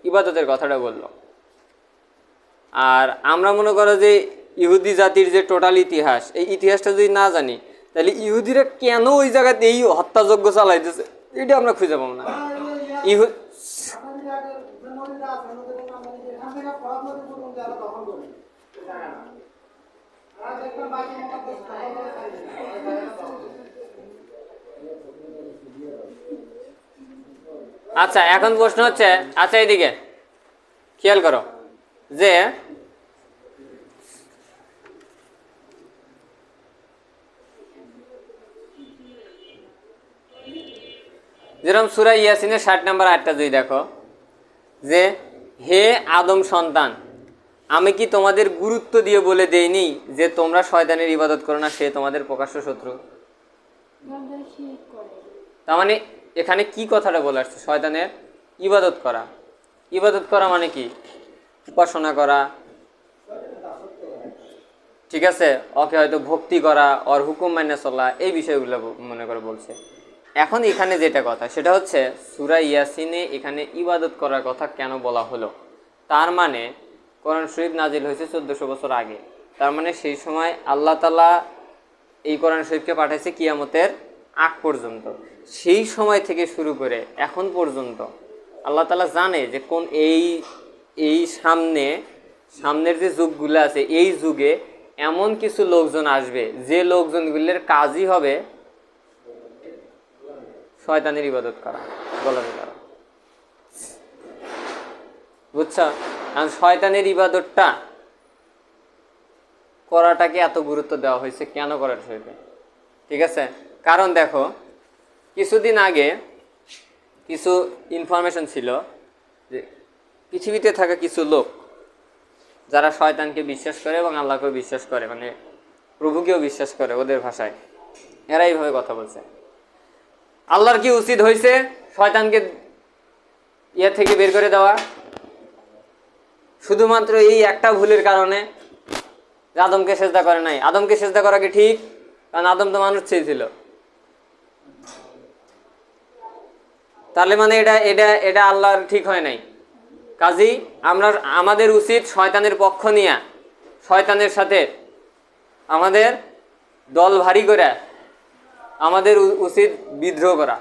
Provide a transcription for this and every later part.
ইবাদতের কথাটা বললো। আর আমরা মনে করো যে ইহুদি জাতির যে টোটাল ইতিহাস, এই ইতিহাসটা যদি না জানি তাহলে ইহুদিরা কেন ওই জায়গাতে এই হত্যাযজ্ঞ চালাইতেছে এটা আমরা খুঁজে পাবো না। ইহু আচ্ছা, এখন প্রশ্ন হচ্ছে, আচ্ছা এইদিকে খেয়াল করো যে যেরকম সূরা ইয়াসিনের 60 নম্বর আয়াতটা যদি দেখো যে হে আদম সন্তান, আমি কি তোমাদের গুরুত্ব দিয়ে বলে দেইনি যে তোমরা শয়তানের ইবাদত করো না, সে তোমাদের প্রকাশ্য শত্রু। তার মানে এখানে কি কথাটা বলে আসছে, শয়তানের ইবাদত করা। ইবাদত করা মানে কি? উপাসনা করা, ঠিক আছে, ওকে হয়তো ভক্তি করা, ওর হুকুম মেনে চলা, এই বিষয়গুলো মনে করে বলছে। এখন এখানে যেটা কথা সেটা হচ্ছে সূরা ইয়াসিনে এখানে ইবাদত করার কথা কেন বলা হলো? তার মানে কোরআন শরীফ নাজিল হয়েছে 1400 বছর আগে। তার মানে সেই সময় আল্লাহ তাআলা এই কোরআন শরীফকে পাঠাইছে কিয়ামতের আগ পর্যন্ত। সেই সময় থেকে শুরু করে এখন পর্যন্ত আল্লাহ তাআলা জানে যে কোন এই সামনের যে যুগগুলো আছে, এই যুগে এমন কিছু লোকজন আসবে যে লোকজনগুলোর কাজই হবে শয়তানের ইবাদত করা, গোলামি করা। বুঝছো? কারণ শয়তানের ইবাদতটা করাটাকে এত গুরুত্ব দেওয়া হয়েছে কেন করার শরীরে, ঠিক আছে? কারণ দেখো কিছুদিন আগে কিছু ইনফরমেশন ছিল যে পৃথিবীতে থাকা কিছু লোক যারা শয়তানকে বিশ্বাস করে এবং আল্লাহকেও বিশ্বাস করে, মানে প্রভুকেও বিশ্বাস করে, ওদের ভাষায় এরা এইভাবে কথা বলছে, আল্লাহর কি উচিত হয়েছে শয়তানকে ইয়া থেকে বের করে দেওয়া শুধুমাত্র এই একটা ভুলের কারণে যে আদমকে সেজদা করে নাই। আদমকে সেজদা করা কি ঠিক? কারণ আদম তো মানুষ ছিল। তাহলে মানে এটা আল্লাহর ঠিক হয় নাই। কাজেই আমাদের উচিত শয়তানের পক্ষ নিয়ে শয়তানের সাথে আমাদের দল ভারী করে আমাদের উচিত বিদ্রোহ করা।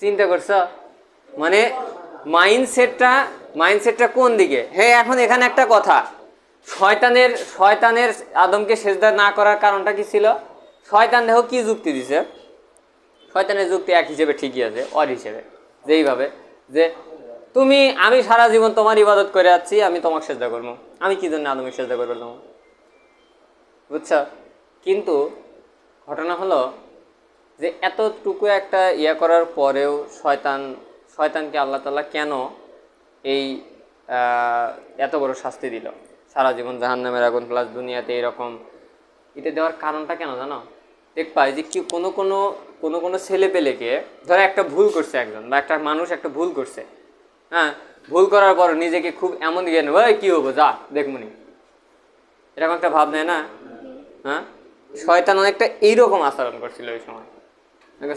চিন্তা করছ? মানে মাইন্ডসেটটা কোন দিকে? হ্যাঁ, এখন এখানে একটা কথা, শয়তানের আদমকে সেজদা না করার কারণটা কি ছিল? শয়তান দেখো কি যুক্তি দিছে। শয়তানের যুক্তি এক হিসেবে ঠিকই আছে, ওর হিসেবে যেইভাবে যে আমি সারা জীবন তোমার ইবাদত করে যাচ্ছি, আমি তোমাকে সেজদা করবো, আমি কি জন্য আদমকে সেজদা করবো তোমার? বুঝছো? কিন্তু ঘটনা হলো যে এতটুকু একটা ইয়া করার পরেও শয়তানকে আল্লাহ তাআলা কেন এই এত বড় শাস্তি দিল, সারা জীবন জাহান্নামের আগুন প্লাস দুনিয়াতে এরকম, এটা দেওয়ার কারণটা কেন জানো? দেখবা যে কি কোনো ছেলে পেলেকে ধরো একটা ভুল করছে একজন, বা একটা মানুষ একটা ভুল করছে, হ্যাঁ, ভুল করার পর নিজেকে খুব এমন জ্ঞান, ওই কি হবো, যা দেখমনি, এরকম একটা ভাব নেয় না? হ্যাঁ, শয়তান অনেকটা এইরকম আচরণ করছিল ওই সময়।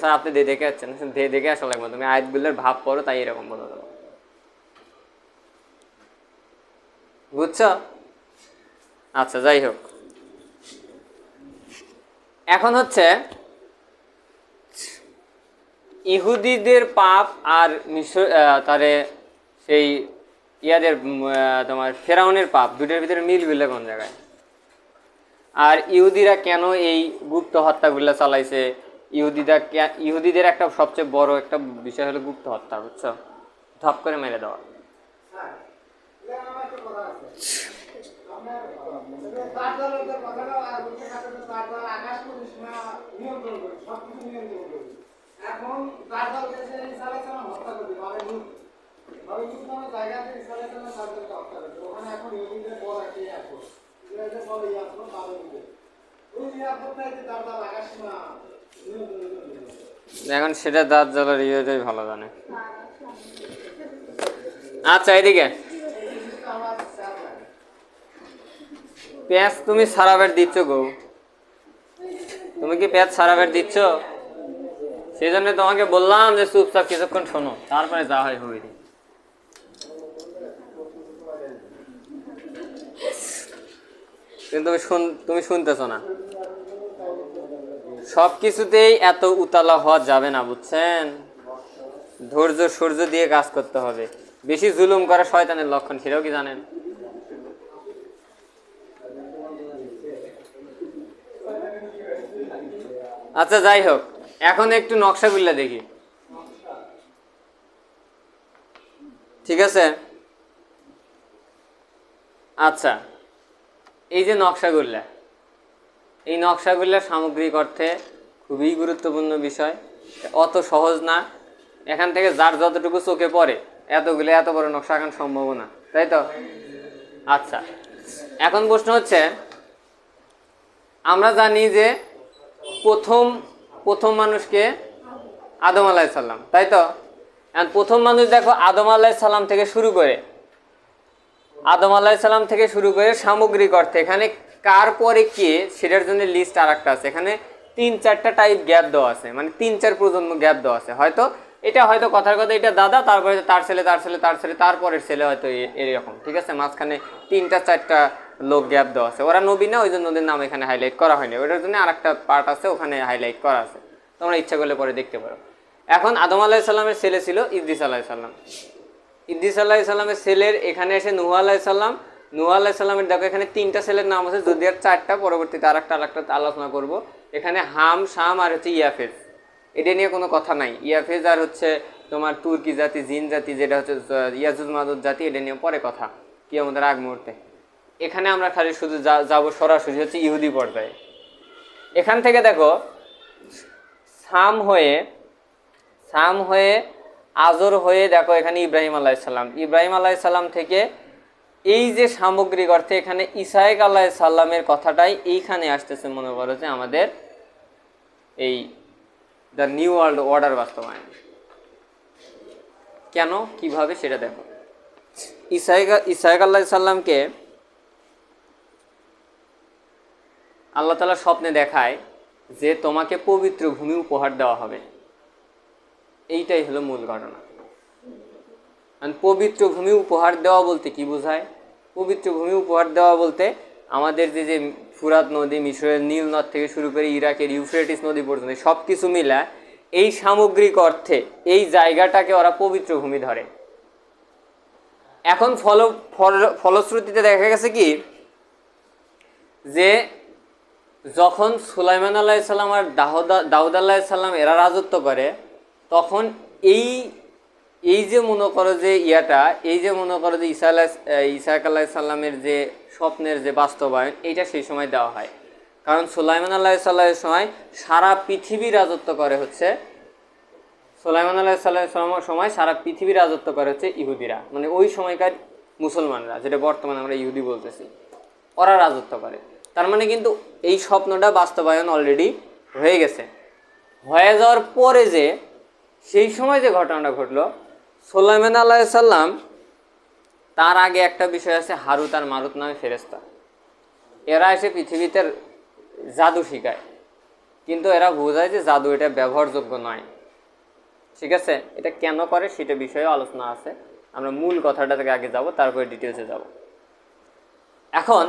স্যার আপনি দেখে যাচ্ছেন, দেখে আসা লাগবে, তুমি আয়াতগুলোর ভাব পড়ো, তাই এরকম বলে দেবো। বুঝছো? আচ্ছা, যাই হোক, এখন হচ্ছে ইহুদিদের পাপ আর তারে সেই ইয়াদের তোমার ফেরাউনের পাপ, দুটোর ভিতরে মিলগুলো কোন জায়গায়? আর ইহুদিরা কেন এই গুপ্ত হত্যাগুলো চালাইছে? ইহুদিদের একটা সবচেয়ে বড় একটা বিষয় হলো গুপ্ত হত্যা। বুঝছো? ধপ করে মেরে দেওয়া। এখন সেটা দাঁত জ্বালার ইয়েটাই ভালো জানে। আচ্ছা, এদিকে পেঁয়াজ তুমি সারা বের দিচ্ছ গো? তুমি কি পেঁয়াজ সারা বের দিচ্ছ? সেই জন্য তোমাকে বললাম যে চুপচাপ কিছুক্ষণ শোনো, তারপরে যা হয় হবে। কিন্তু তুমি শুনতেছো না। সব কিছুতেই এত উতলা হওয়া যাবে না, বুঝছেন? ধৈর্য সূর্য দিয়ে কাজ করতে হবে। বেশি জুলুম করা শয়তানের লক্ষণ, সেটাও কি জানেন? আচ্ছা যাই হোক, এখন একটু নকশাগুলা দেখি, ঠিক আছে? আচ্ছা, এই যে নকশাগুলা, এই নকশাগুলা সামগ্রিক অর্থে খুবই গুরুত্বপূর্ণ বিষয়, অত সহজ না। এখান থেকে যার যতটুকু চোখে পড়ে এতগুলো এত বড় নকশা এখন সম্ভব না, তাই তো? আচ্ছা, এখন প্রশ্ন হচ্ছে, আমরা জানি যে প্রথম প্রথম মানুষকে আদম আলাইহিস সালাম, তাই তো? প্রথম মানুষ দেখো আদম আলাইহিস সালাম থেকে শুরু করে, আদম আলাইহিস সালাম থেকে শুরু করে সামগ্রিক অর্থে এখানে কার পরে কে সেটার জন্য লিস্ট আর একটা আছে। এখানে 3-4টা টাইপ গ্যাপ দেওয়া আছে, মানে 3-4 প্রজন্ম গ্যাপ দেওয়া আছে। হয়তো এটা হয়তো কথার কথা এটা দাদা, তারপরে তার ছেলে, তার ছেলে, তার ছেলে, তারপরের ছেলে, হয়তো এরকম, ঠিক আছে? মাঝখানে 3-4টা লোক গ্যাপ দেওয়া আছে। ওরা নবী না, ওই জন্য ওদের নাম এখানে হাইলাইট করা হয়নি। ওটার জন্য আর একটা পার্ট আছে, ওখানে হাইলাইট করা আছে, তোমরা ইচ্ছা করলে পরে দেখতে পারো। এখন আদম আলাইহিস সালামের ছেলে ছিল ইদ্রিস আলাইহিস সালাম। ইদ্রিস আলাইহিস সালামের ছেলের এখানে এসে নূহ আলাইহিস সালাম। নূহ আলাইহিস সালামের দেখো এখানে 3টা ছেলের নাম আছে, যদি আর 4টা, পরবর্তীতে আর একটা আলোচনা করব। এখানে হাম, শাম আর হচ্ছে ইয়াফেজ, এটা নিয়ে কোনো কথা নাই। ইয়াফেজ আর হচ্ছে তোমার তুর্কি জাতি, জিন জাতি, যেটা হচ্ছে ইয়াজুজ মাজুজ জাতি, এটা নিয়ে পরে কথা, কি আমাদের আগ মুহূর্তে। এখানে আমরা খালি শুধু যাবো সরাসরি হচ্ছে ইহুদি পর্যায়ে। এখান থেকে দেখো সাম হয়ে আজর হয়ে দেখো এখানে ইব্রাহিম আলাইহিস সালাম। ইব্রাহিম আলাইহিস সালাম থেকে এই যে সামগ্রিক অর্থে এখানে ইসাইক আলাইহিস সালামের কথাটাই এইখানে আসতেছে, মনে করো যে আমাদের এই দ্য নিউ ওয়ার্ল্ড অর্ডার বাস্তবায়ন। কেন, কিভাবে সেটা দেখো। ইসাইক আলাইহিস সালামকে আল্লাহ তাআলা স্বপ্নে দেখায় যে তোমাকে পবিত্র ভূমি উপহার দেওয়া হবে। এইটাই হলো মূল ঘটনা। পবিত্র ভূমি উপহার দেওয়া বলতে কি বোঝায়? পবিত্র ভূমি উপহার দেওয়া বলতে আমাদের যে ফুরাত নদী, মিশরের নীল নদ থেকে শুরু করে ইরাকের ইউফ্রেটিস নদী পর্যন্ত সব কিছু মিলা এই সামগ্রিক অর্থে এই জায়গাটাকে ওরা পবিত্র ভূমি ধরে। এখন ফলশ্রুতিতে দেখা গেছে কি, যে যখন সুলাইমান আলাইহিস সালাম আর দাউদ আলাইহিস সালাম এরা রাজত্ব করে, তখন এই যে মনে করো যে এই যে মনে করো যে ইসাক আলাইহিস সালামের যে স্বপ্নের যে বাস্তবায়ন, এইটা সেই সময় দেওয়া হয়। কারণ সুলাইমান আলাইহিস সালামের সময় সারা পৃথিবী রাজত্ব করে হচ্ছে, সুলাইমান আলাইহিস সালামের সময় সারা পৃথিবী রাজত্ব করে হচ্ছে ইহুদিরা, মানে ওই সময়কার মুসলমানরা, যেটা বর্তমানে আমরা ইহুদি বলতেছি, ওরা রাজত্ব করে। তার মানে কিন্তু এই স্বপ্নটা বাস্তবায়ন অলরেডি হয়ে গেছে। হয়ে যাওয়ার পরে যে সেই সময় যে ঘটনাটা ঘটলো, সুলাইমান আলাইহিস সালাম, তার আগে একটা বিষয় আছে, হারুত আর মারুত নামে ফেরেশতা। এরা এসে পৃথিবীতে জাদু শিখায়, কিন্তু এরা বোঝায় যে জাদু এটা ব্যবহারযোগ্য নয়, ঠিক আছে? এটা কেন করে সেটা বিষয়ে আলোচনা আছে, আমরা মূল কথাটা থেকে আগে যাব, তারপরে ডিটেলসে যাব। এখন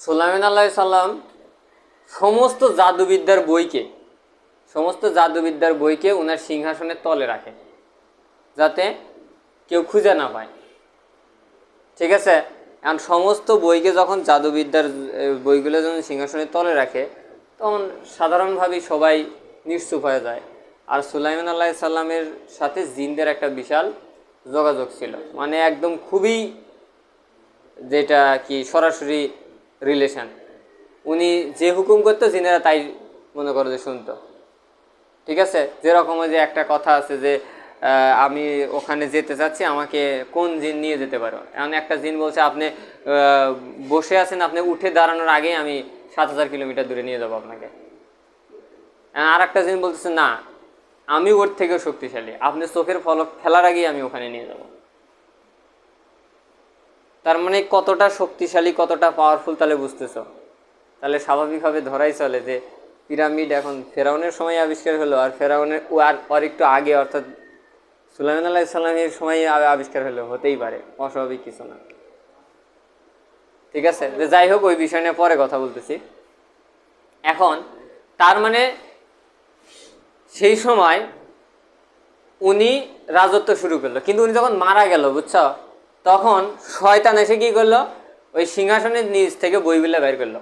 সুলাইমান আলাইহিস সালাম সমস্ত জাদুবিদ্যার বইকে ওনার সিংহাসনের তলে রাখে, যাতে কেউ খুঁজে না পায়, ঠিক আছে? এখন সমস্ত বইকে যখন জাদুবিদ্যার বইগুলো যখন সিংহাসনের তলে রাখে, তখন সাধারণভাবেই সবাই নিশ্চুপ হয়ে যায়। আর সুলাইমান আলাইহিস সালামের সাথে জিনদের একটা বিশাল যোগাযোগ ছিল, মানে একদম খুবই, যেটা কি সরাসরি রিলেশন। উনি যে হুকুম করতো জিনেরা তাই মনে করো যে শুনতো, ঠিক আছে? যেরকম যে একটা কথা আছে যে আমি ওখানে যেতে চাচ্ছি, আমাকে কোন জিন নিয়ে যেতে পারো? এমন একটা জিন বলছে আপনি বসে আছেন, আপনি উঠে দাঁড়ানোর আগেই আমি 7000 কিলোমিটার দূরে নিয়ে যাবো আপনাকে। আর একটা জিন বলতেছে না, আমি ওর থেকেও শক্তিশালী, আপনি চোখের পলক ফেলার আগেই আমি ওখানে নিয়ে যাব। তার মানে কতটা শক্তিশালী, কতটা পাওয়ারফুল, তাহলে বুঝতেছ? তাহলে স্বাভাবিকভাবে ধরাই চলে যে পিরামিড এখন ফেরাউনের সময় আবিষ্কার হলো, আর ফেরাউনের আর একটু আগে অর্থাৎ সুলাইমান আলাইহিস সালামের সময় আবিষ্কার হলো, হতেই পারে, অস্বাভাবিক কিছু না। ঠিক আছে, যে যাই হোক ওই বিষয় নিয়ে পরে কথা বলতেছি। এখন তার মানে সেই সময় উনি রাজত্ব শুরু করলো, কিন্তু উনি যখন মারা গেল, বুঝছো, তখন শয়তান এসে কি করলো, ওই সিংহাসনের নিচ থেকে বইগুলো বের করলো,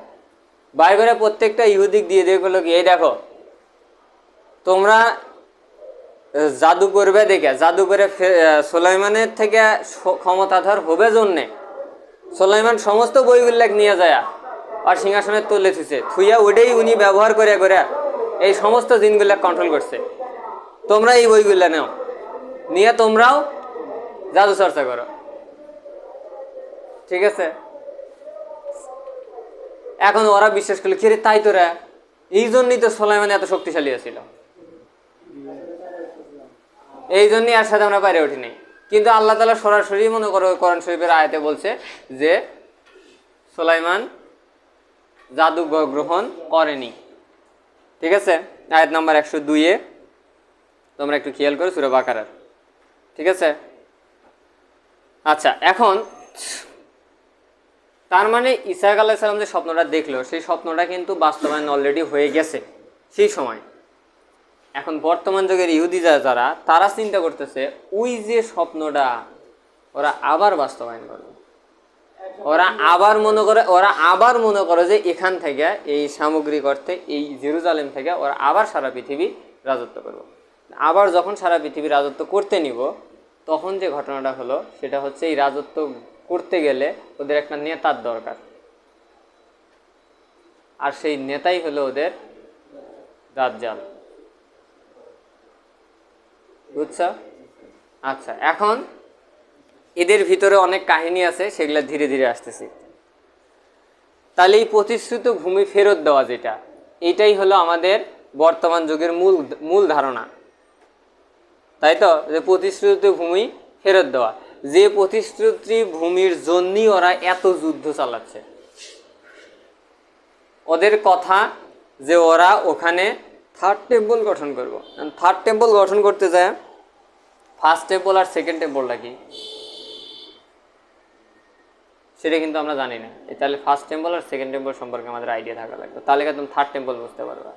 বাইর করে প্রত্যেকটা ইহুদিক দিয়ে দিয়ে করলো কি, এই দেখো তোমরা জাদু করবে দেখে, জাদু করে সুলাইমানের থেকে ক্ষমতাধর হবে জন্যে সুলাইমান সমস্ত বইগুলো নিয়ে যায় আর সিংহাসনের তুলে থুইয়া ওটাই উনি ব্যবহার করে করে এই সমস্ত জিনগুলো কন্ট্রোল করছে। তোমরা এই বইগুলো নাও, নিয়ে তোমরাও জাদু চর্চা করো। ঠিক আছে, এখন ওরা বিশ্বাস করলো, কি রে তাই তোরা, এই জন্যই তো সুলাইমান এত শক্তিশালী ছিল, এই জন্যই আর সাথে আমরা বাইরে উঠিনি। কিন্তু আল্লাহ তাআলা সরাসরি মনে করো কোরআন শরীফের আয়াতে বলছে যে সুলাইমান জাদু গ্রহণ করেনি। ঠিক আছে, আয়াত নাম্বার 102-এ তোমরা একটু খেয়াল করো, সূরা বাকারার। ঠিক আছে, আচ্ছা, এখন তার মানে ঈসা আলাইহিস সালাম যে স্বপ্নটা দেখলো, সেই স্বপ্নটা কিন্তু বাস্তবায়ন অলরেডি হয়ে গেছে সেই সময়। এখন বর্তমান যুগের ইহুদি যারা, তারা চিন্তা করতেছে ওই যে স্বপ্নটা ওরা আবার বাস্তবায়ন করবে, ওরা আবার মনে করে যে এখান থেকে এই সামগ্রিক অর্থে এই জেরুজালেম থেকে ওরা আবার সারা পৃথিবী রাজত্ব করবে। আবার যখন সারা পৃথিবী রাজত্ব করতে নিব, তখন যে ঘটনাটা হলো সেটা হচ্ছে এই রাজত্ব করতে গেলে ওদের একটা নেতার দরকার, আর সেই নেতাই হলো ওদের দাজ্জাল। বুঝছো? আচ্ছা, এখন এদের ভিতরে অনেক কাহিনী আছে, সেগুলো ধীরে ধীরে আসতেছি। তাহলে এই প্রতিশ্রুত ভূমি ফেরত দেওয়া যেটা, এইটাই হলো আমাদের বর্তমান যুগের মূল ধারণা, তাই তো? যে প্রতিশ্রুত ভূমি ফেরত দেওয়া, যে প্রতিশ্রুতি ভূমির জন্যই ওরা এত যুদ্ধ চালাচ্ছে। ওদের কথা যে ওরা ওখানে থার্ড টেম্পল গঠন করবো। থার্ড টেম্পল গঠন করতে যায়, ফার্স্ট টেম্পল আর সেকেন্ড টেম্পলটা কি সেটা কিন্তু আমরা জানি না। তাহলে ফার্স্ট টেম্পল আর সেকেন্ড টেম্পল সম্পর্কে আমাদের আইডিয়া থাকা লাগবে, তাহলে তুমি থার্ড টেম্পল বুঝতে পারবে।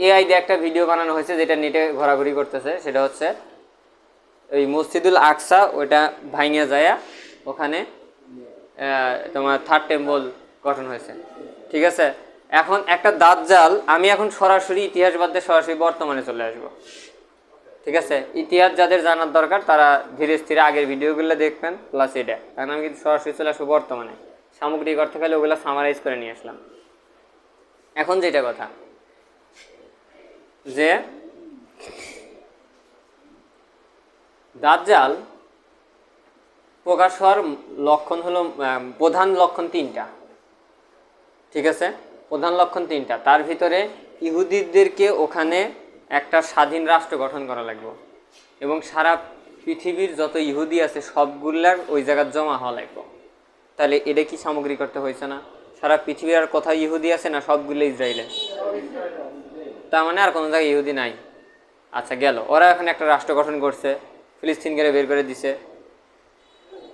এই আইডিয়া একটা ভিডিও বানানো হয়েছে যেটা নেটে ঘোরাঘুরি করতেছে, সেটা হচ্ছে ওই মসজিদুল আকসা, ওইটা ভাঙিয়া যায় ওখানে তোমার থার্ড টেম্পল গঠন হয়েছে। ঠিক আছে, এখন একটা দাজ্জাল, আমি এখন সরাসরি ইতিহাস বাদ দিয়ে সরাসরি বর্তমানে চলে আসবো। ঠিক আছে, ইতিহাস যাদের জানার দরকার তারা ধীরে স্থিরে আগের ভিডিওগুলো দেখবেন, প্লাস এটা, কারণ আমি কিন্তু সরাসরি চলে আসবো বর্তমানে। সামগ্রিক অর্থে খালি ওগুলো সামারাইজ করে নিয়ে আসলাম। এখন যেটা কথা, যে দাজ্জাল প্রকাশ হওয়ার লক্ষণ হলো, প্রধান লক্ষণ 3টা। ঠিক আছে, প্রধান লক্ষণ 3টা। তার ভিতরে ইহুদিদেরকে ওখানে একটা স্বাধীন রাষ্ট্র গঠন করা লাগবে, এবং সারা পৃথিবীর যত ইহুদি আছে সবগুলার ওই জায়গায় জমা হওয়া লাগবে। তাহলে এটা কি সামগ্রিক করতে হয়েছে না? সারা পৃথিবীর আর কোথাও ইহুদি আছে না? সবগুলো ইসরায়েলে, তার মানে আর কোনো জায়গায় ইহুদি নাই। আচ্ছা, গেল, ওরা এখানে একটা রাষ্ট্র গঠন করছে, ফিলিস্তিনকে বের করে দিছে,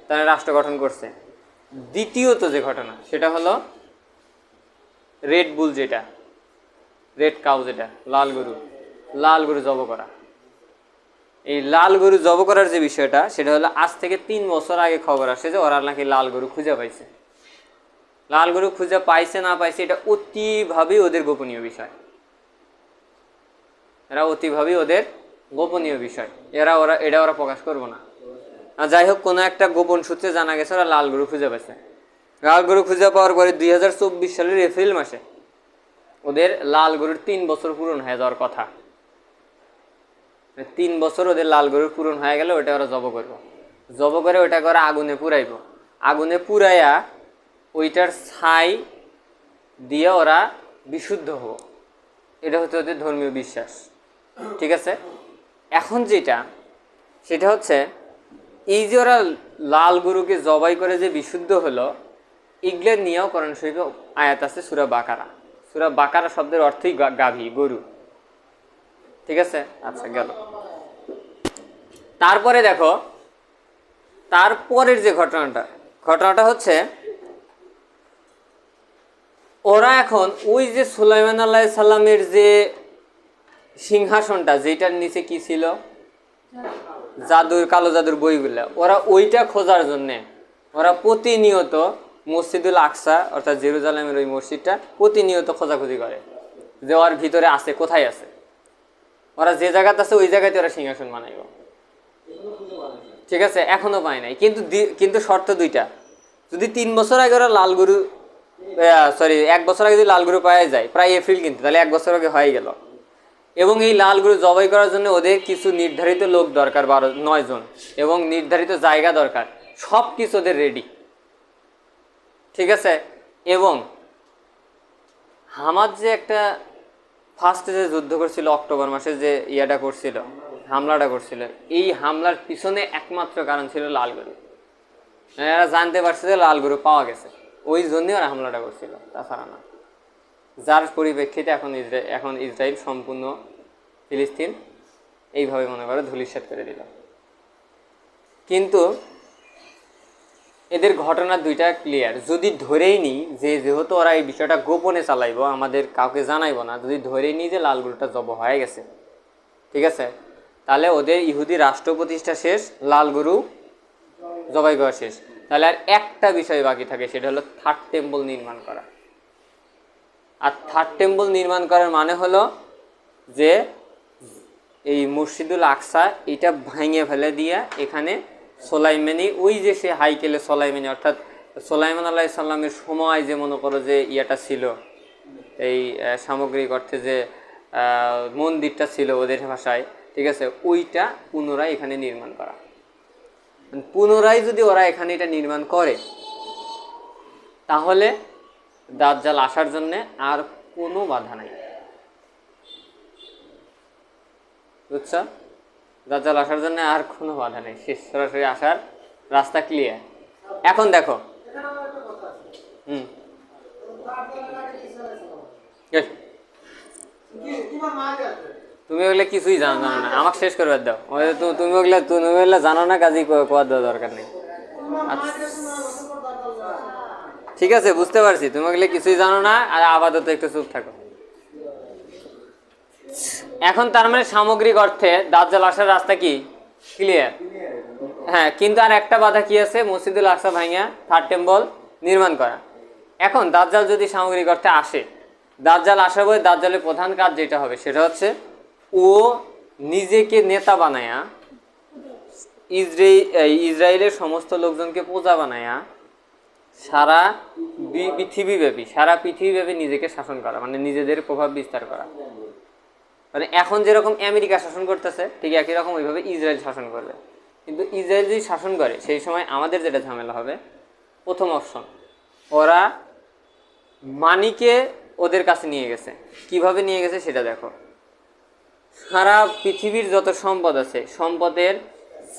তারা রাষ্ট্র গঠন করছে। দ্বিতীয়ত যে ঘটনা সেটা হলো রেড বুল, যেটা রেড কাউ, যেটা লাল গরু জব করা। এই লাল গরু জব করার যে বিষয়টা, সেটা হলো আজ থেকে 3 বছর আগে খবর আসে যে ওরা নাকি লাল গরু খুঁজে পাইছে। লাল গরু খুঁজে পাইছে না পাইছে এটা অতিভাবেই ওদের গোপনীয় বিষয়, এটা ওরা প্রকাশ করবো না। আর যাই হোক, কোনো একটা গোপন সূত্রে জানা গেছে ওরা লাল গরু খুঁজে পাইছে। লাল গরু খুঁজে পাওয়ার পরে 2024 সালের এপ্রিল মাসে ওদের লাল গরুর 3 বছর পূরণ হয়ে যাওয়ার কথা। 3 বছর ওদের লাল গরুর পূরণ হয়ে গেলে ওটা ওরা জব করবো। জব করে ওটাকে ওরা আগুনে পুরাইব। আগুনে পুরাইয়া ওইটার ছাই দিয়ে ওরা বিশুদ্ধ হবো। এটা হচ্ছে ওদের ধর্মীয় বিশ্বাস। ঠিক আছে, এখন যেটা সেটা হচ্ছে এই যে ওরা লাল গরুকে জবাই করে যে বিশুদ্ধ হলো, এগুলো নিয়েও কোরআন শরীফে আয়াত আছে, সূরা বাকারা। সূরা বাকারা শব্দের অর্থই গাভী, গরু। ঠিক আছে, আচ্ছা গেল। তারপরে দেখো তারপরের যে ঘটনাটা হচ্ছে ওরা এখন ওই যে সুলাইমান আলাইহিস সালামের যে সিংহাসনটা, যেটার নিচে কি ছিল, কালো জাদুর বইগুলা, ওরা ওইটা খোঁজার জন্যে ওরা প্রতিনিয়ত মসজিদুল আকসা অর্থাৎ জেরুজালেমের ওই মসজিদটা প্রতিনিয়ত খোঁজাখুঁজি করে যে ওর ভিতরে আছে, কোথায় আছে। ওরা যে জায়গাতে আছে ওই জায়গাতে ওরা সিংহাসন বানাইব। ঠিক আছে, এখনো পায় নাই, কিন্তু শর্ত দুইটা। যদি 3 বছর আগে ওরা লাল গরু, 1 বছর আগে যদি লাল গরু পাওয়া যায়, প্রায় এপ্রিল কিন্তু, তাহলে 1 বছর আগে হয়ে গেল। এবং এই লাল গরু জবাই করার জন্য ওদের কিছু নির্ধারিত লোক দরকার, 9 জন, এবং নির্ধারিত জায়গা দরকার, সব কিছু ওদের রেডি। ঠিক আছে, এবং হামাদ যে একটা ফার্স্টে যে যুদ্ধ করছিল অক্টোবর মাসে, যে করছিল, হামলাটা করছিল, এই হামলার পিছনে একমাত্র কারণ ছিল লাল গরু। এরা জানতে পারছে যে লাল গরু পাওয়া গেছে, ওই জন্যই ওরা হামলাটা করছিল, তাছাড়া না। যার পরিপ্রেক্ষিতে এখন ইসরায়েল সম্পূর্ণ ফিলিস্তিন এইভাবে মনে করে ধূলিসাৎ করে দিল। কিন্তু এদের ঘটনা দুইটা ক্লিয়ার। যদি ধরেই নিই যে যেহেতু ওরা এই বিষয়টা গোপনে চালাইব, আমাদের কাউকে জানাইব না, যদি ধরেই নিই যে লাল গরুটা জবাই হয়ে গেছে, ঠিক আছে, তাহলে ওদের ইহুদি রাষ্ট্র প্রতিষ্ঠা শেষ, লাল গরু জবাই করা শেষ। তাহলে আর একটা বিষয় বাকি থাকে, সেটা হলো 3rd টেম্পল নির্মাণ করা। আর 3rd টেম্পল নির্মাণ করার মানে হলো যে এই মসজিদুল আকসা এটা ভাঙে ফেলে দিয়ে এখানে সোলাইমানি, ওই যে সে হাইকেলে সোলাইমানি অর্থাৎ সোলাইমান আলাইহিস সালামের সময় যে মনে করো যে ছিল, এই সামগ্রিক অর্থে যে মন্দিরটা ছিল ওদের ভাষায়, ঠিক আছে, ওইটা পুনরায় এখানে নির্মাণ করা। পুনরায় যদি ওরা এখানে এটা নির্মাণ করে, তাহলে দাজ্জাল আসার জন্যে আর কোনো বাধা নাই। বুঝছো? দাজ্জাল আসার জন্য আর কোনো বাধা নেই, শেষ, সরাসরি আসার রাস্তা ক্লিয়ার। এখন দেখো, তুমি ওগুলো কিছুই জানো না, আমাকে শেষ করবার দাও। তুমি ওগুলো জানো না, কাজেই কোয়ার দেওয়া দরকার নেই। আচ্ছা ঠিক আছে, বুঝতে পারছি, তুমি ওগুলো কিছুই জানো না, আর আপাতত একটু চুপ থাকো। এখন তার মানে সামগ্রিক অর্থে দাজ্জাল আসার রাস্তা কি ক্লিয়ার। হ্যাঁ, কিন্তু আর একটা বাধা কি আছে, মসজিদুল আকসা ভাঙিয়া 3rd টেম্পল নির্মাণ করা। এখন দাজ্জাল যদি সামগ্রিক অর্থে আসে, দাজ্জাল আসার পরে দাজ্জালের প্রধান কাজ যেটা হবে সেটা হচ্ছে ও নিজেকে নেতা বানায়া ইসরায়েলের সমস্ত লোকজনকে প্রজা বানায়া সারা পৃথিবীব্যাপী নিজেকে শাসন করা, মানে নিজেদের প্রভাব বিস্তার করা। মানে এখন যেরকম আমেরিকা শাসন করতেছে, ঠিক একই রকম ওইভাবে ইসরায়েল শাসন করবে। কিন্তু ইসরায়েল যদি শাসন করে, সেই সময় আমাদের যেটা ঝামেলা হবে, প্রথম অপশন, ওরা মানিকে ওদের কাছে নিয়ে গেছে। কিভাবে নিয়ে গেছে সেটা দেখো। সারা পৃথিবীর যত সম্পদ আছে, সম্পদের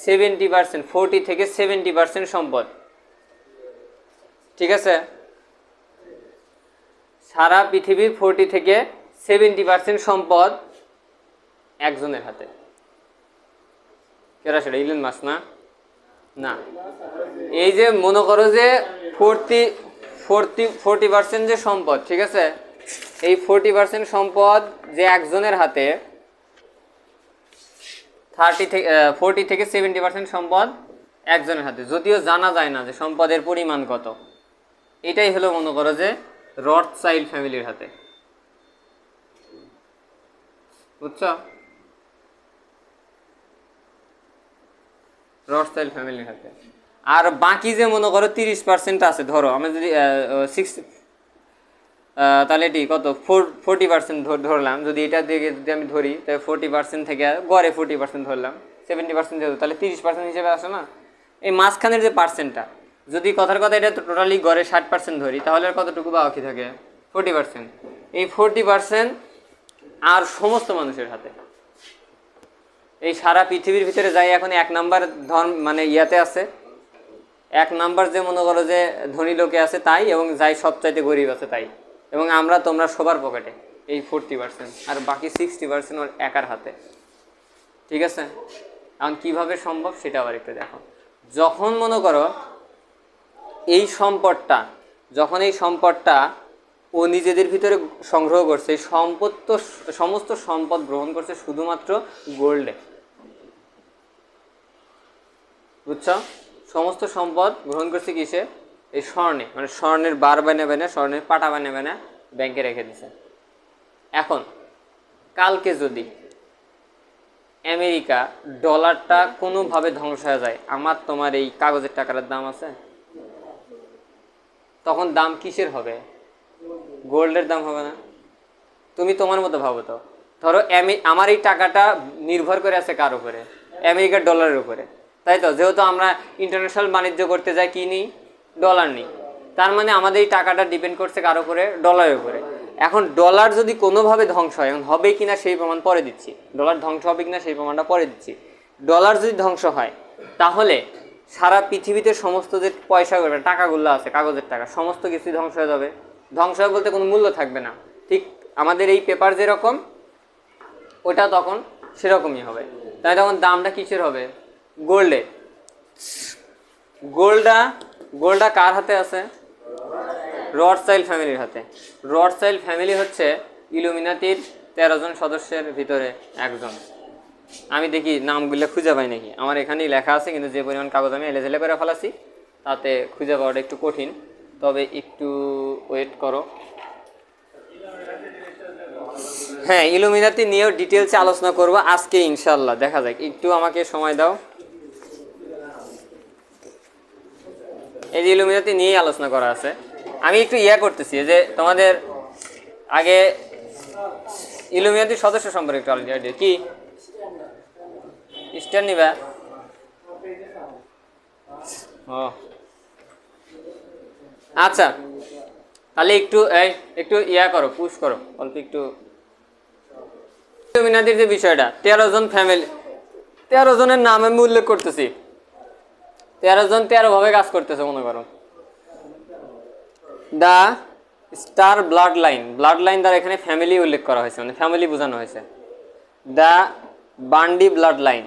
70%, 40 থেকে 70% সম্পদ, ঠিক আছে, সারা পৃথিবীর 40 থেকে 70% সম্পদ একজনের হাতে। কেরা সেটা? ইলন মাস্ক না? না, এই যে মনে করো যে 40% যে সম্পদ, ঠিক আছে, এই 40% সম্পদ যে একজনের হাতে, 40 থেকে 70% সম্পদ একজনের হাতে, যদিও জানা যায় না যে সম্পদের পরিমাণ কত। এটাই হলো মনে করো যে রথচাইল্ড ফ্যামিলির হাতে। বুঝছো? রথচাইল্ড ফ্যামিলির হাতে। আর বাকি যে মনে করো 30% আছে, ধরো আমি যদি 60, তাহলে এটি কত, 40% ধরলাম। যদি এটা দিকে যদি আমি ধরি, তাহলে 40% থেকে গড়ে 40% ধরলাম, 70% যেহেতু, তাহলে 30% হিসেবে আসে না। এই মাঝখানের যে পার্সেন্টটা, যদি কথার কথা এটা টোটালি গড়ে 60% ধরি, তাহলে আর কতটুকু বাকি থাকে? 40%। এই 40% আর সমস্ত মানুষের হাতে। এই সারা পৃথিবীর ভিতরে যাই এখন 1 নাম্বার ধর্ম মানে ইয়াতে আছে, 1 নাম্বার যে মনে করো যে ধনী লোকে আছে তাই, এবং যাই সবচাইতে গরিব আছে তাই। এবং তোমরা সবার পকেটে এই 40%, আর বাকি 60% ওর একার হাতে। ঠিক আছে, এখন কীভাবে সম্ভব সেটা আবার একটু দেখো। যখন মনে করো এই সম্পদটা ও নিজেদের ভিতরে সংগ্রহ করছে, এই সমস্ত সম্পদ গ্রহণ করছে শুধুমাত্র গোল্ডে, বুঝছ? সমস্ত সম্পদ গ্রহণ করছে কিসে? এই স্বর্ণে, মানে স্বর্ণের বার বানিয়ে স্বর্ণের পাটা বানিয়ে ব্যাংকে রেখে দিছে। এখন কালকে যদি আমেরিকা ডলারটা কোনোভাবে ধ্বংস হয়ে যায়, তোমার এই কাগজের টাকার দাম আছে, তখন দাম কিসের হবে? গোল্ডের দাম হবে না? তুমি তোমার মতো ভাবো তো, ধরো আমার এই টাকাটা নির্ভর করে আছে কার উপরে? আমেরিকার ডলারের উপরে, তাই তো? যেহেতু আমরা ইন্টারন্যাশনাল বাণিজ্য করতে যাই কি নিই? ডলার নিই। তার মানে আমাদের এই টাকাটা ডিপেন্ড করছে কার উপরে? ডলারের উপরে। এখন ডলার যদি কোনোভাবে ধ্বংস হয়, এখন হবে কিনা সেই প্রমাণ পরে দিচ্ছি, ডলার ধ্বংস হবে কিনা সেই প্রমাণটা পরে দিচ্ছি। ডলার যদি ধ্বংস হয় তাহলে সারা পৃথিবীতে সমস্ত যে পয়সাগুলো, টাকাগুলো আছে, কাগজের টাকা, সমস্ত কিছুই ধ্বংস হয়ে যাবে। ধ্বংস হবে বলতে কোনো মূল্য থাকবে না। ঠিক আমাদের এই পেপার যেরকম, ওটা তখন সেরকমই হবে। তাই তখন দামটা কিসের হবে? গোল্ডে। গোল্ডটা কার হাতে আছে? রথচাইল্ড ফ্যামিলির হাতে। রথচাইল্ড ফ্যামিলি হচ্ছে ইলুমিনাতির 13 জন সদস্যের ভিতরে একজন। আমি দেখি নামগুলো খুঁজে পাই নাকি, আমার এখানেই লেখা আছে, কিন্তু যে পরিমাণ কাগজ আমি এলেজেলে করে ফেলাছি তাতে খুঁজে পাওয়াটা একটু কঠিন। তবে একটু ওয়েট করো। হ্যাঁ, ইলুমিনাতি নিয়েও ডিটেলসে আলোচনা করবো আজকে ইনশাল্লাহ, দেখা যাক, একটু আমাকে সময় দাও। এই যে ইলুমিনাতি নিয়েই আলোচনা করা আছে। আমি একটু করতেছি যে তোমাদের আগে ইলুমিনাতির সদস্য সম্পর্কে একটু আলোচনা। কি স্ট্যান্ড নিবা? ও আচ্ছা, তাহলে একটু করো, পুশ করো অল্প একটু। ইলুমিনাতির যে বিষয়টা, 13 জন ফ্যামিলি, 13 জনের নাম আমি উল্লেখ করতেছি। 13 জন 13 ভাবে কাজ করতেছে মনে করো। দ্য স্টার ব্লাড লাইন দ্বারা এখানে ফ্যামিলি উল্লেখ করা হয়েছে, মানে ফ্যামিলি বোঝানো হয়েছে। The Bundy blood line,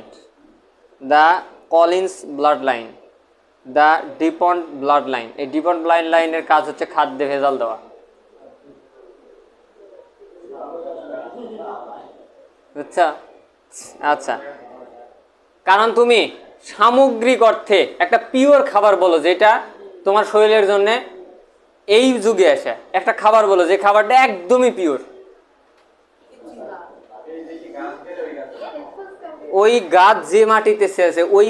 the Collins blood line, the DuPont blood line. এই ডিপন্ট ব্লাড লাইনের কাজ হচ্ছে খাদ্যে ভেজাল দেওয়া, বুঝছা? আচ্ছা, কারণ তুমি সামগ্রিক অর্থে একটা পিওর খাবার বলো যেটা তোমার শরীরের জন্য এই যুগে আসে, একটা খাবার বলো যে খাবারটা একদমই পিওর। ওই গাছ যে মাটিতে আছে, ওই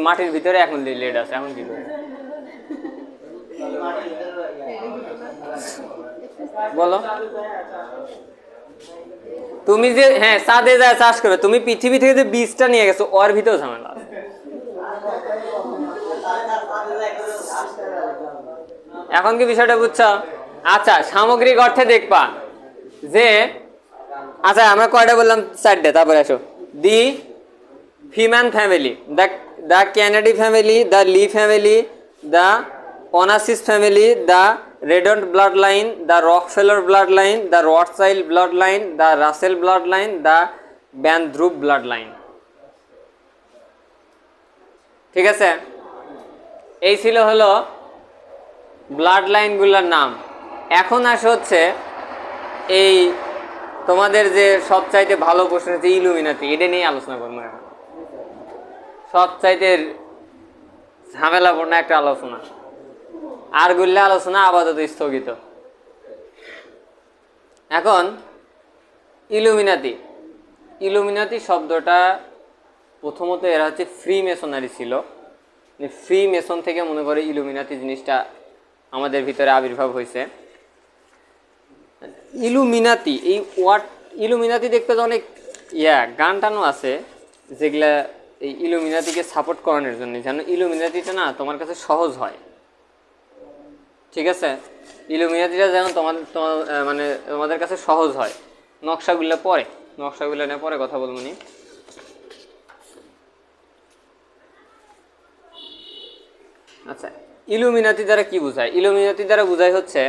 মাটির ভিতরে এখন লেড আছে, এখন কি বলো? তুমি যে চাঁদে যায় চাষ করবে, তুমি পৃথিবী থেকে যে বীজটা নিয়ে গেছো ওর ভিতরে ঝামেলা আছে। এখন কি বিষয়টা বুঝছো? আচ্ছা, সামগ্রিক অর্থে দেখবা যে, আচ্ছা আমরা কয়টা বললাম? 4টে। তারপরে আসো, the Freeman family, the Kennedy family, the Li family, the Onassis family, the রেডন্ট blood line, the Rockefeller blood line, the Rothschild blood line, the Russell blood line, the Van blood line. ঠিক আছে, এই ছিল হলো blood লাইনগুলোর নাম। এখন আসে হচ্ছে এই তোমাদের যে সবচাইতে ভালো প্রশ্ন হচ্ছে ইলুমিনাতি, এটা নিয়ে আলোচনা করবো এখন। সবচাইতে ঝামেলাপূর্ণ একটা আলোচনা, আর গুল্লা আলোচনা আপাতত স্থগিত। এখন ইলুমিনাতি শব্দটা প্রথমত এরা হচ্ছে ফ্রি মেসনারি ছিল। ফ্রি মেসন থেকে মনে করে ইলুমিনাতি জিনিসটা আমাদের ভিতরে আবির্ভাব হয়েছে। ইলুমিনাতি, এই ইলুমিনাতি দেখতে তো অনেক গান টানও আছে যেগুলা এই ইলুমিনাতিকে সাপোর্ট করানোর জন্য, যেন ইলুমিনাতিটা না তোমার কাছে সহজ হয়। ঠিক আছে, ইলুমিনাতিটা যেন তোমাদের কাছে সহজ হয়। নকশাগুলো নিয়ে পরে কথা বলবো নি। আচ্ছা, ইলুমিনাতি দ্বারা কি বোঝায়? ইলুমিনাতি দ্বারা বোঝায় হচ্ছে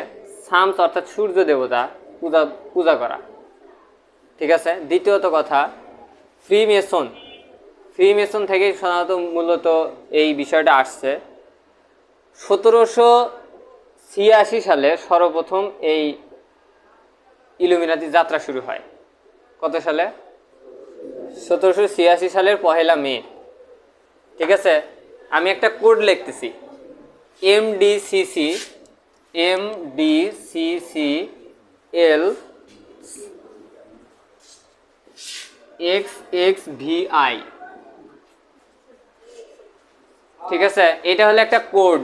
শামস অর্থাৎ সূর্য দেবতা পূজা পূজা করা। ঠিক আছে। দ্বিতীয়ত কথা, ফ্রিমেসন। ফ্রিমেসন থেকেই সাধারণত মূলত এই বিষয়টা আসছে। 1786 সালে সর্বপ্রথম এই ইলুমিনাতি যাত্রা শুরু হয়। কত সালে? 1786 সালের 1 মে। ঠিক আছে। আমি একটা কোড লিখতেছি, MDCCL XXVI। ঠিক আছে। এটা হলো একটা কোড।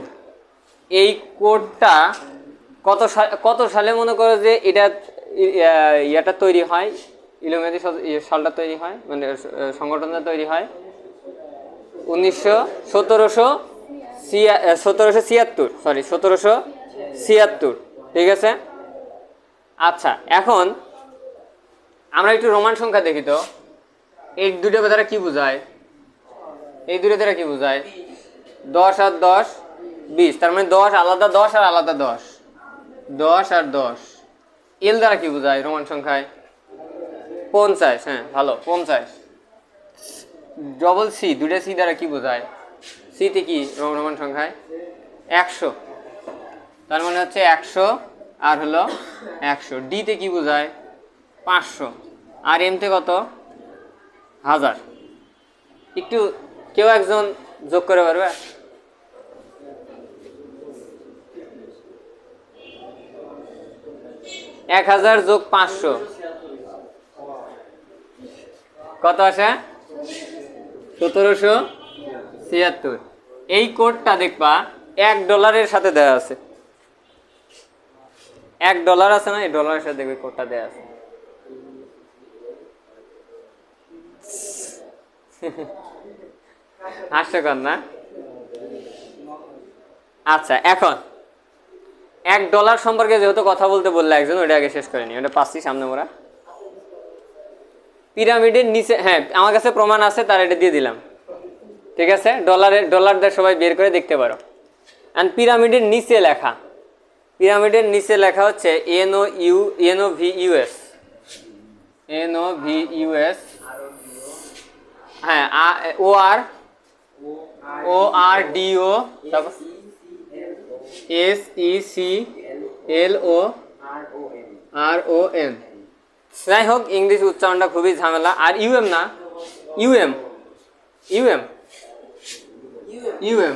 এই কোডটা কত সালে মনে করো যে এটা ইয়াটা তৈরি হয়, ইলুমিনাতি সালটা তৈরি হয়, মানে সংগঠনটা তৈরি হয় 1776। ঠিক আছে। আচ্ছা, এখন আমরা একটু রোমান সংখ্যা দেখি তো। এই দুটো দ্বারা কি বোঝায়? এই দুটো দ্বারা কি বোঝায়? 10 আর 10 20, তার মানে 10 আলাদা 10 আর আলাদা 10, 10 আর 10। এল দ্বারা কি বোঝায় রোমান সংখ্যায়? 50। হ্যাঁ, ভালো, 50। ডবল সি, দুটো সি দ্বারা কি বোঝায়? সিতে কি রোমান সংখ্যায়? 100, তার মানে হচ্ছে 100 আর হলো 100। ডিতে কি বোঝায়? 500। আর এমতে কত? 1000। একটু কেউ একজন যোগ করে পারবে? এক 1000 যোগ 500 কত আসে? 1776। এই কোডটা দেখবা $1 সাথে দেওয়া আছে। $1 আছে না, এই ডলারের সাথে দেখবে কোডটা দেওয়া আছে। হাস্যকর না? আচ্ছা, এখন $1 সম্পর্কে যেহেতু কথা বলতে বললে একজন, ওইটা আগে শেষ করে নি, ওটা পাচ্ছি সামনে মোরা। পিরামিডের নিচে, হ্যাঁ আমার কাছে প্রমাণ আছে, তার এটা দিয়ে দিলাম। ঠিক আছে। ডলার দিয়ে সবাই বের করে দেখতে পারো। অ্যান্ড পিরামিডের নিচে লেখা, পিরামিডের নিচে লেখা হচ্ছে NOVUS। হ্যাঁ, ORDO, তারপর SECLORON। যাই হোক, ইংলিশ উচ্চারণটা খুবই ঝামেলা। আর ইউএম না, ইউএম,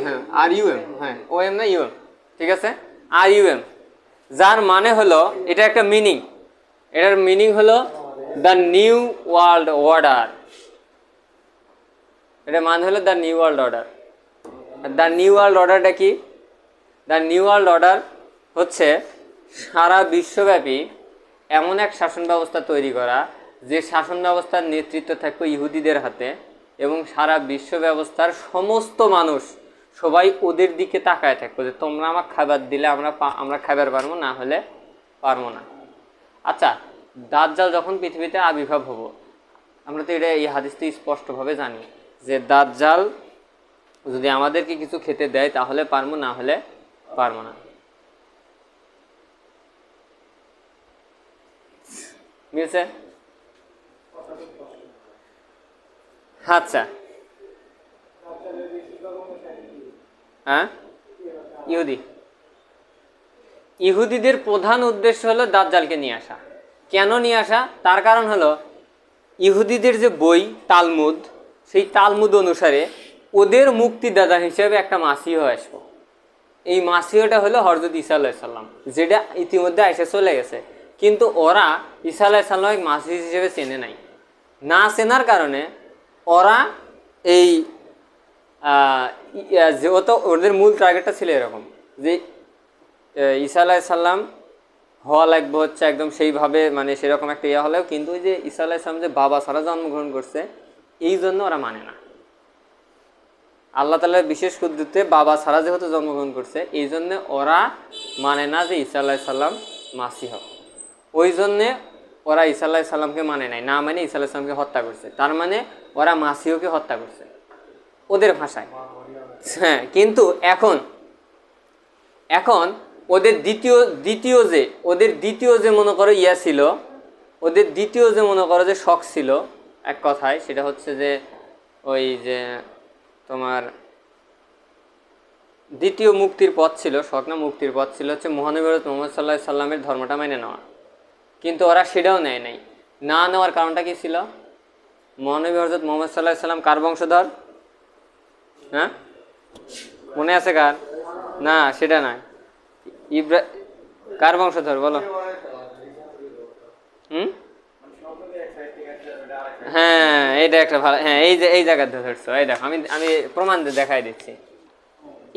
হ্যাঁ, আর ইউএম, হ্যাঁ, ওএম না ইউএম। ঠিক আছে। আর ইউএম, যার মানে হলো, এটা একটা মিনিং, এটার মিনিং হলো দ্য নিউ ওয়ার্ল্ড অর্ডার। এটা মানে হলো the new world order. The new world অর্ডারটা কি? দ্য নিউ ওয়ার্ল্ড অর্ডার হচ্ছে সারা বিশ্বব্যাপী এমন এক শাসন ব্যবস্থা তৈরি করা, যে শাসন ব্যবস্থার নেতৃত্ব থাকবে ইহুদিদের হাতে, এবং সারা বিশ্ব ব্যবস্থার সমস্ত মানুষ সবাই ওদের দিকে তাকায় থাকবে যে তোমরা আমাকে খাবার দিলে আমরা খাবার পারবো, না হলে পারবো না। আচ্ছা, দাজ্জাল যখন পৃথিবীতে আবির্ভাব হবো, আমরা তো এটা এই হাদিসটি স্পষ্টভাবে জানি যে দাজ্জাল যদি আমাদেরকে কিছু খেতে দেয় তাহলে পারবো, না হলে পারবো না। মিলছে? আচ্ছা, হ্যাঁ, ইহুদিদের প্রধান উদ্দেশ্য হলো দাজ্জালকে নিয়ে আসা। কেন নিয়ে আসা? তার কারণ হলো ইহুদিদের যে বই তালমুদ, সেই তালমুদ অনুসারে ওদের মুক্তিদাতা হিসেবে একটা মাসিহ আসবো। এই মাসিহটা হলো হযরত ঈসা আলাইহিস সালাম, যেটা ইতিমধ্যে এসে চলে গেছে। কিন্তু ওরা ঈসা আলাইহিস সালামকে মাসিহ হিসেবে চেনে নাই। না চেনার কারণে ওরা এই যেহেতু ওদের মূল টার্গেটটা ছিল এরকম যে ঈসা আলাইহিস সালাম হওয়া লাগবে হচ্ছে একদম সেইভাবে, মানে সেরকম একটা ইয়ে হলেও, কিন্তু ওই যে ঈসা আলাইহিস সালাম যে বাবা ছাড়া জন্মগ্রহণ করছে, এই জন্য ওরা মানে না। আল্লাহ তাআলার বিশেষ কুদরতে বাবা ছাড়া যেহেতু জন্মগ্রহণ করছে, এই জন্যে ওরা মানে না যে ঈসা আলাইহিস সালাম মাসিহ। ওই জন্যে ওরা ঈসা আলাইহিস সালামকে মানে নাই, না মানে ঈসা আলাইহিস সালামকে হত্যা করছে। তার মানে ওরা মাসিহকে হত্যা করছে ওদের ভাষায়। হ্যাঁ, কিন্তু এখন ওদের দ্বিতীয় যে মনে করো ইয়া ছিল, ওদের দ্বিতীয় যে মনে করো যে শখ ছিল এক কথায়, সেটা হচ্ছে যে ওই যে তোমার দ্বিতীয় মুক্তির পথ ছিল, শখ না মুক্তির পথ ছিল হচ্ছে মহানবী হযরত মুহাম্মদ সাল্লাল্লাহু আলাইহি সাল্লামের ধর্মটা মেনে নেওয়া। কিন্তু ওরা সেটাও নেয় নাই। না নেওয়ার কারণটা কি ছিল? মহানবী হযরত মুহাম্মদ সাল্লাল্লাহু আলাইহি সাল্লাম কার বংশধর? হ্যাঁ, মনে আছে কার? না, সেটা নয়। কার বংশধর বলো? হ্যাঁ, এইটা একটা ভালো, হ্যাঁ এই যে এই জায়গাতে ধরছো। এই দেখো, আমি প্রমাণ দিয়ে দেখাই দিচ্ছি।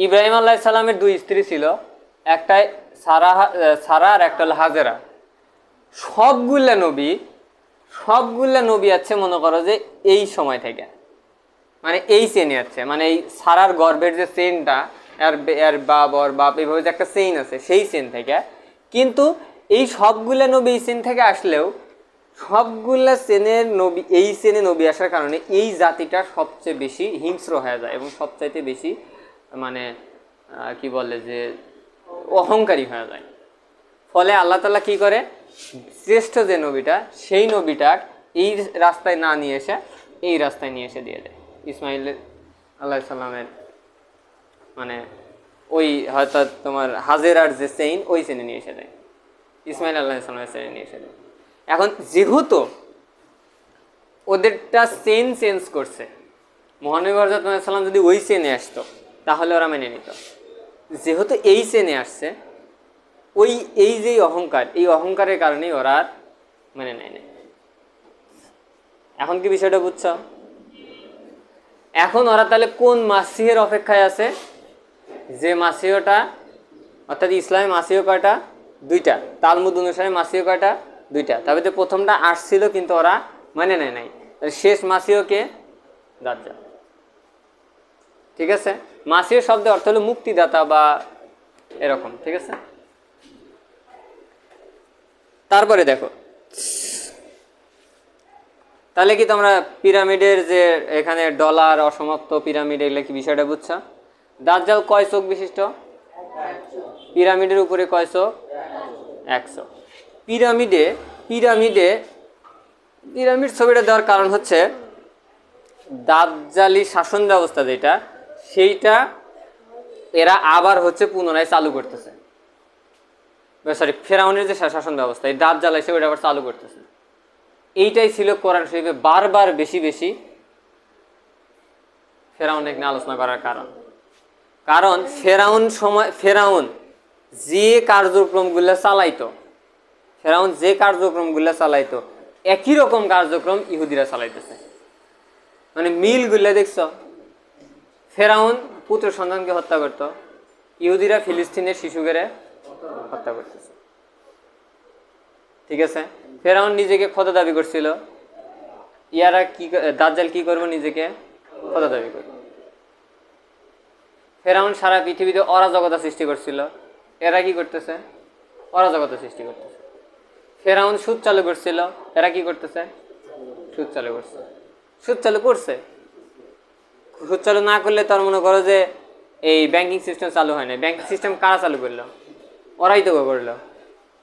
ইব্রাহিম আলাইহিস সালামের দুই স্ত্রী ছিল, একটা সারা আর একটা হলো হাজেরা। সবগুলা নবী আছে মনে করো যে এই সময় থেকে, মানে এই চেনে আছে, মানে এই সারার গর্ভের যে চেনটা, এর বাপ এইভাবে যে একটা চেইন আছে, সেই চেন থেকে। কিন্তু এই সবগুলা নবী এই চেন থেকে আসলেও সবগুলা চেনের নবী, এই চেনে নবী আসার কারণে এই জাতিটা সবচেয়ে বেশি হিংস্র হয়ে যায় এবং সবচাইতে বেশি মানে কি বলে যে অহংকারী হয়ে যায়। ফলে আল্লাহ তাআলা কি করে, শ্রেষ্ঠ যে নবীটা, সেই নবীটা এই রাস্তায় না নিয়ে এসে এই রাস্তায় নিয়ে এসে দিয়ে দেয়। ইসমাইল আলাইহিস সালামের মানে ওই হয়তো তোমার হাজেরার যে চেইন, ওই চেনে নিয়ে এসে দেয়, ইসমাইল আলাইহিস সালামের চেনে নিয়ে এসে দেয়। এখন যেহেতু ওদেরটা চেঞ্জ করছে, মহানবী হযরত মুহাম্মদ সাল্লাল্লাহু আলাইহি ওয়াসাল্লাম যদি ওই চেনে আসতো তাহলে ওরা মেনে নিত। যেহেতু এই চেনে আসছে, এই যে অহংকার, এই অহংকারের কারণেই ওরা আর মেনে নেয় না। এখন কি বিষয়টা বুঝছ? এখন ওরা তাহলে কোন মাসিহের অপেক্ষায় আছে? যে মাসিহটা, অর্থাৎ ইসলামে মাসিহ কয়টা? দুইটা। তালমুদ অনুসারে মাসিহ কয়টা? দুইটা। তবে তো প্রথমটা আসছিল কিন্তু ওরা মানে নেয় নাই। শেষ মাসিহকে দাজ্জাল। ঠিক আছে, মাসিহ শব্দের অর্থ হলো মুক্তিদাতা বা এরকম। ঠিক আছে, তারপরে দেখো, তাহলে কি তোমরা পিরামিডের যে এখানে ডলার, অসমাপ্ত পিরামিড, এগুলো কি বিষয়টা বুঝছো? দাজ্জাল কয় চোখ বিশিষ্ট? পিরামিডের উপরে কয় চোখ? 100। পিরামিড ছবিটা দেওয়ার কারণ হচ্ছে দাজ্জালি শাসন ব্যবস্থা যেটা, সেইটা এরা আবার হচ্ছে পুনরায় চালু করতেছে। সরি, ফেরাউনের যে শাসন ব্যবস্থা, এই দাজ্জাল এসে ওটা আবার চালু করতেছে। এইটাই ছিল কোরআন শরীফে বারবার বেশি ফেরাউন নিয়ে আলোচনা করার কারণ ফেরাউন যে কার্যক্রমগুলো চালাইতো, একই রকম কার্যক্রম ইহুদিরা চালাইতেছে। মানে মিলগুলো দেখছ, ফেরাউন পুত্র সন্তানকে হত্যা করত, ইহুদিরা ফিলিস্তিনের শিশুকে হত্যা করতেছে। ঠিক আছে, ফেরাউন নিজেকে খোদা দাবি করছিল, দাজ্জাল কি করবো? নিজেকে খোদা দাবি করবে। ফেরাউন সারা পৃথিবীতে অরাজকতা সৃষ্টি করছিল, এরা কি করতেছে? অরাজকতা সৃষ্টি করতেছে। ফেরাউন সুদ চালু করছিল, এরা কি করতেছে? সুদ চালু করছে। সুদ চালু না করলে তার মনে করো যে এই ব্যাংকিং সিস্টেম চালু হয় না। ব্যাংকিং সিস্টেম কারা চালু করলো? ওরাই তো করলো।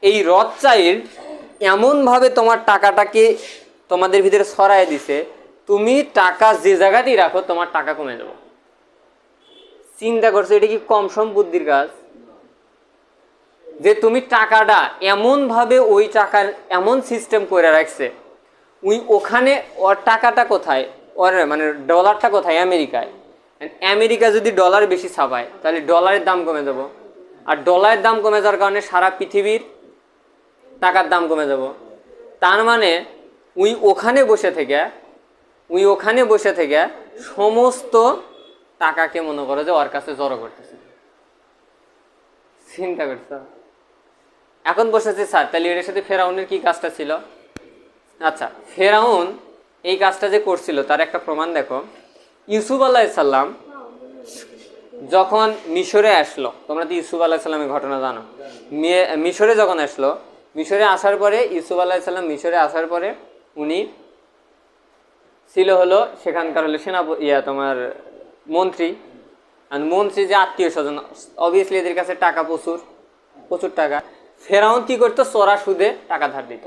এই রথচাইল্ড এমনভাবে তোমার টাকাটাকে তোমাদের ভিতরে ছড়াই দিছে, তুমি টাকা যে জায়গাতেই রাখো তোমার টাকা কমে যাবে। চিন্তা করছো এটা কি কম সম বুদ্ধির কাজ? যে তুমি টাকাটা এমনভাবে, ওই টাকার এমন সিস্টেম করে রাখছে, ওখানে ওর টাকাটা কোথায়, ওর মানে ডলারটা কোথায়? আমেরিকায়। আমেরিকা যদি ডলার বেশি ছাপায় তাহলে ডলারের দাম কমে যাব, আর ডলারের দাম কমে যাওয়ার কারণে সারা পৃথিবীর টাকার দাম কমে যাব। তার মানে ওখানে বসে থেকে সমস্ত টাকাকে মনে করো যে ওর কাছে জড়ো করতেছে। চিন্তা করছো? এখন বসেছে স্যার, তাহলে এর সাথে ফেরাউনের কি কাজটা ছিল? আচ্ছা, ফেরাউন এই কাজটা যে করছিল তার একটা প্রমাণ দেখো। ইউসুফ আলাইহিস সালাম যখন মিশরে আসলো, তোমরা তো ইউসুফ আলাইহিস সালামের ঘটনা জানো। মিশরে যখন আসলো, মিশরে আসার পরে ইউসুফ আলাইহিস সালাম মিশরে আসার পরে উনি ছিল হলো সেখানকার হলো তোমার মন্ত্রী। আর মন্ত্রী যে আত্মীয় স্বজন, অবভিয়াসলি এদের কাছে টাকা প্রচুর, প্রচুর টাকা। ফেরাউন কি করতো? চড়া সুদে টাকা ধার দিত।